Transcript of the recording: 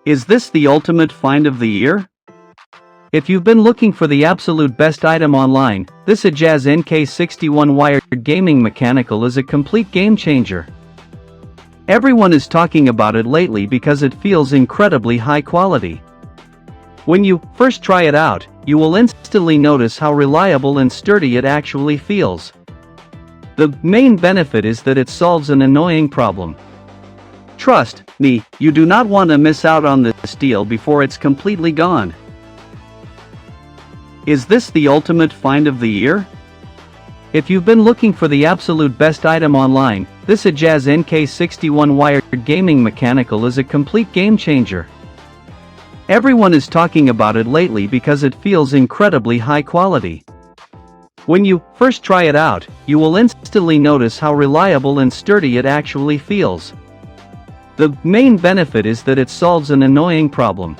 Is this the ultimate find of the year? If you've been looking for the absolute best item online, this AJAZZ NK61 wired gaming mechanical is a complete game changer. Everyone is talking about it lately because it feels incredibly high quality. When you first try it out, you will instantly notice how reliable and sturdy it actually feels. The main benefit is that it solves an annoying problem. Trust me, you do not want to miss out on this deal before it's completely gone. Is this the ultimate find of the year? If you've been looking for the absolute best item online, this AJAZZ NK61 wired gaming mechanical is a complete game changer. Everyone is talking about it lately because it feels incredibly high quality. When you first try it out, you will instantly notice how reliable and sturdy it actually feels. The main benefit is that it solves an annoying problem.